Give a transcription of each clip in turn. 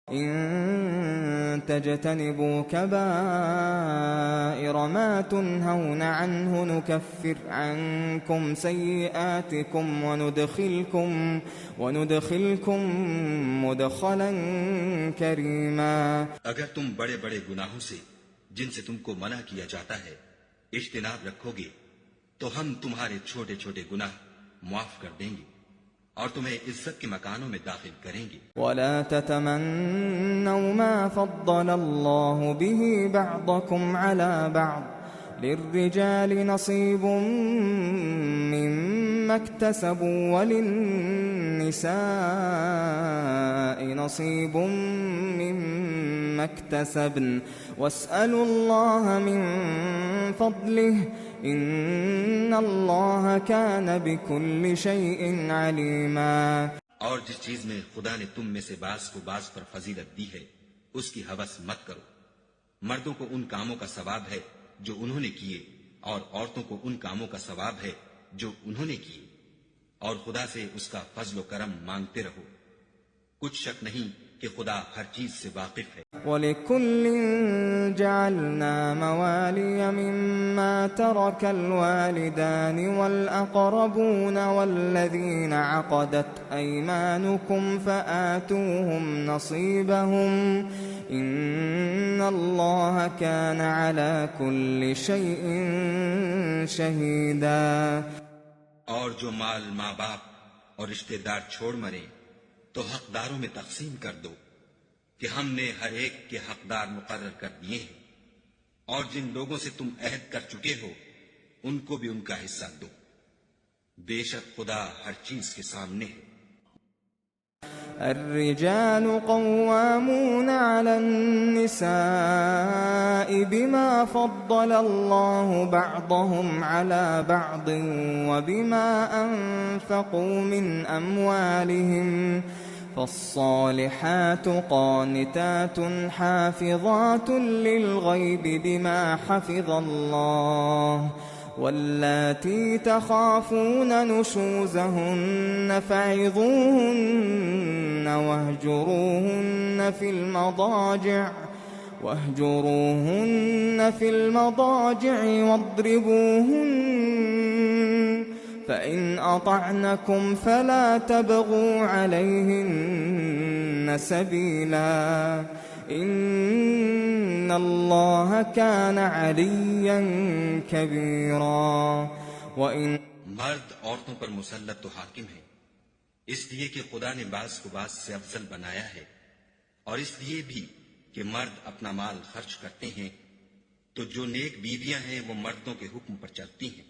إن تجتنبوا كبائر ما تنهون عنه نكفر عنكم سيئاتكم وندخلكم مدخلا كريما. اگر تم بڑے بڑے گناہوں سے جن سے تم کو منع کیا جاتا ہے اجتناب رکھو گے تو ہم تمہارے چھوٹے چھوٹے گناہ معاف کر دیں گے اور تمہیں عزت کے مکانوں میں داخل کریں گے. ولا تتمنوا ما فضل الله به بعضكم على بعض للرجال نصيب مما اكتسبوا وللنساء نصيب مما اكتسبن واسألوا الله من فضله ان اللہ کان بکل شیء علیما. اور جس چیز میں خدا نے تم میں سے بعض کو بعض پر فضیلت دی ہے اس کی ہوس مت کرو. مردوں کو ان کاموں کا ثواب ہے جو انہوں نے کیے اور عورتوں کو ان کاموں کا ثواب ہے جو انہوں نے کیے اور خدا سے اس کا فضل و کرم مانگتے رہو. کچھ شک نہیں کہ خدا ہر چیز سے واقف ہے. وَلِكُلٍّ جَعَلْنَا مَوَالِيَ مِمَّا تَرَكَ الْوَالِدَانِ وَالْأَقْرَبُونَ وَالَّذِينَ عَقَدَتْ أَيْمَانُكُمْ فَآتُوهُمْ نَصِيبَهُمْ إِنَّ اللَّهَ كَانَ عَلَى كُلِّ شَيْءٍ شَهِيدًا. اور جو مال ماں باپ اور رشتہ دار چھوڑ مرے تو حقداروں میں تقسیم کر دو کہ ہم نے ہر ایک کے حقدار مقرر کر دیے ہیں اور جن لوگوں سے تم عہد کر چکے ہو ان کو بھی ان کا حصہ دو. بے شک خدا ہر چیز کے سامنے ہے. الرجال قوامون على النساء بما فضل الله بعضهم على بعض وبما أنفقوا من أموالهم فالصالحات قانتات حافظات للغيب بما حفظ الله واللاتي تخافون نشوزهن فعظوهن واهجروهن في المضاجع واضربوهن فإن أطعنكم فلا تبغوا عليهن سبيلا ان اللہ کان علیا کبیرا. مرد عورتوں پر مسلط تو حاکم ہے اس لیے کہ خدا نے بعض کو بعض سے افضل بنایا ہے اور اس لیے بھی کہ مرد اپنا مال خرچ کرتے ہیں تو جو نیک بیویاں ہیں وہ مردوں کے حکم پر چلتی ہیں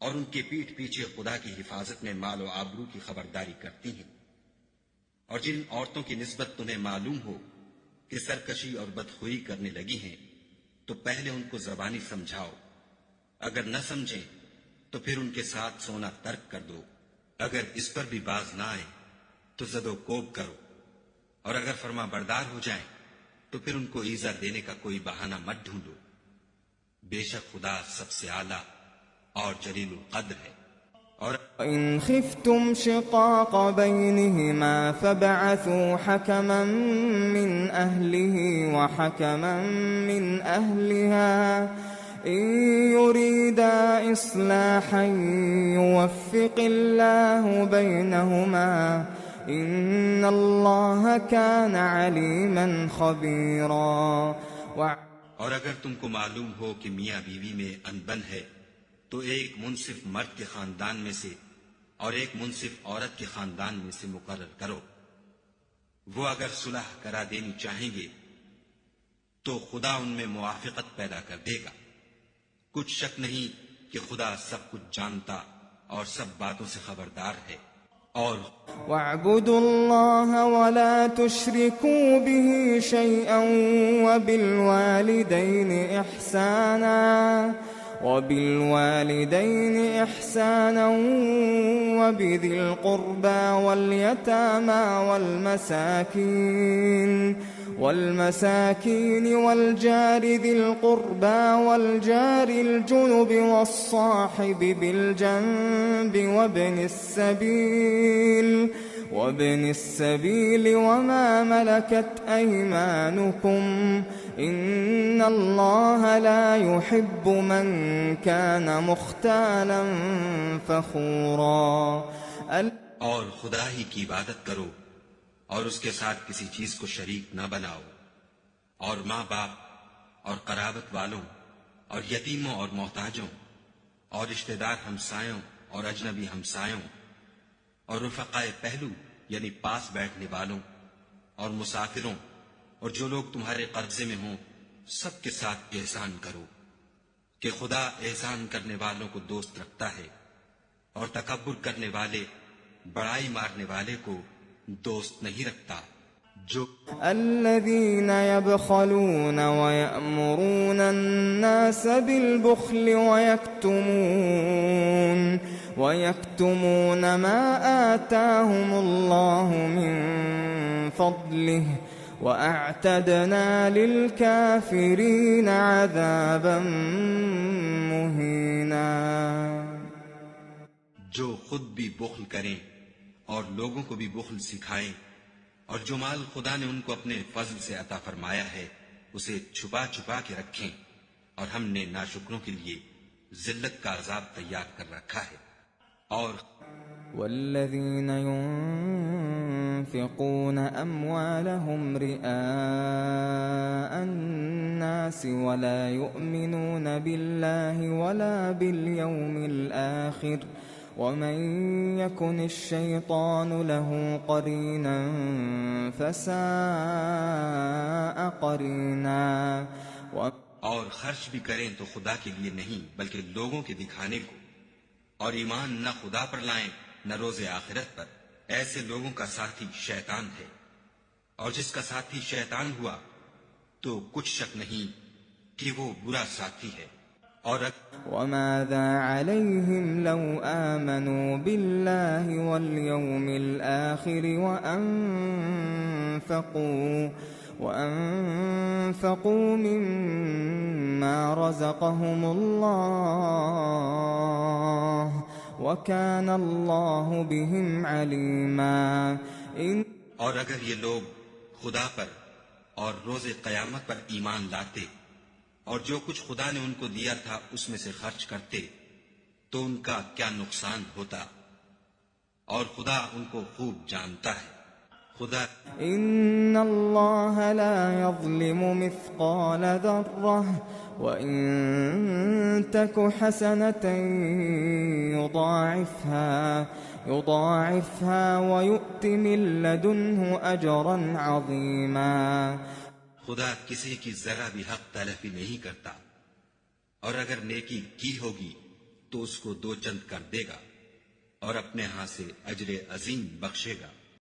اور ان کے پیٹھ پیچھے خدا کی حفاظت میں مال و آبرو کی خبرداری کرتی ہیں. اور جن عورتوں کی نسبت تمہیں معلوم ہو کہ سرکشی اور بدخوئی کرنے لگی ہیں تو پہلے ان کو زبانی سمجھاؤ. اگر نہ سمجھیں تو پھر ان کے ساتھ سونا ترک کر دو. اگر اس پر بھی باز نہ آئے تو زد و کوب کرو اور اگر فرما بردار ہو جائیں تو پھر ان کو ایذا دینے کا کوئی بہانہ مت ڈھونڈو. بے شک خدا سب سے اعلیٰ اور جلیل القدر ہے. وَإِنْ خِفْتُمْ شِقَاقَ بَيْنِهِمَا فَابْعَثُوا حَكَمًا مِّنْ أَهْلِهِ وَحَكَمًا مِّنْ أَهْلِهَا إِنْ يُرِيدَا إِصْلَاحًا يُوَفِّقِ اللَّهُ بَيْنَهُمَا إِنَّ اللَّهَ كَانَ عَلِيمًا خَبِيرًا. اور اگر تم کو معلوم ہو کہ میاں بیوی میں انبن ہے تو ایک منصف مرد کے خاندان میں سے اور ایک منصف عورت کے خاندان میں سے مقرر کرو. وہ اگر صلح کرا دینی چاہیں گے تو خدا ان میں موافقت پیدا کر دے گا. کچھ شک نہیں کہ خدا سب کچھ جانتا اور سب باتوں سے خبردار ہے. اور وَاعْبُدُوا اللَّهَ وَلَا تُشْرِكُوا بِهِ شَيْئًا وَبِالْوَالِدَيْنِ إِحْسَانًا وَبِذِي الْقُرْبَى وَالْيَتَامَى والمساكين والجار ذي القربى والجار الجنب والصاحب بالجنب وابن السبيل وابن السبيل وما ملكت أيمانكم إن الله لا يحب من كان مختالا فخورا. اور خدا ہی کی عبادت کرو اور اس کے ساتھ کسی چیز کو شریک نہ بناؤ، اور ماں باپ اور قرابت والوں اور یتیموں اور محتاجوں اور رشتہ دار ہمسایوں اور اجنبی ہمسایوں اور رفقائے پہلو یعنی پاس بیٹھنے والوں اور مسافروں اور جو لوگ تمہارے قبضے میں ہوں، سب کے ساتھ احسان کرو کہ خدا احسان کرنے والوں کو دوست رکھتا ہے اور تکبر کرنے والے، بڑائی مارنے والے کو دوست نہیں رکھتا. جو الذين يبخلون ويأمرون الناس بالبخل ويكتمون ما آتاهم الله من فضله وأعتدنا للكافرين عذابا مهينا. جو خود بھی بخل کریں اور لوگوں کو بھی بخل سکھائیں، اور جو مال خدا نے ان کو اپنے فضل سے عطا فرمایا ہے اسے چھپا چھپا کے رکھیں، اور ہم نے ناشکروں کے لیے ذلت کا عذاب تیار کر رکھا ہے. اور والذين ينفقون أموالهم رئاء الناس ولا يؤمنون بالله ولا باليوم الآخر ومن يكن الشيطان له قرينا فساء قرينا. اور خرچ بھی کریں تو خدا کے لیے نہیں بلکہ لوگوں کے دکھانے کو، اور ایمان نہ خدا پر لائیں نہ روز آخرت پر، ایسے لوگوں کا ساتھی شیطان ہے، اور جس کا ساتھی شیطان ہوا تو کچھ شک نہیں کہ وہ برا ساتھی ہے. اور وماذا عليهم لو آمنوا بالله واليوم الآخر وأنفقوا مما رزقهم الله وكان الله بهم عليما. اور اگر یہ لوگ خدا پر اور روز قیامت پر ایمان لاتے اور جو کچھ خدا نے ان کو دیا تھا اس میں سے خرچ کرتے تو ان کا کیا نقصان ہوتا، اور خدا ان کو خوب جانتا ہے. خدا ان اللہ لا يظلم مثقال ذرة وإن تك حسنة يضاعفها ويؤت من لدنه أجرا عظيما. خدا کسی کی ذرا بھی حق تلفی نہیں کرتا، اور اگر نیکی کی ہوگی تو اس کو دو چند کر دے گا اور اپنے ہاں سے اجر عظیم بخشے گا.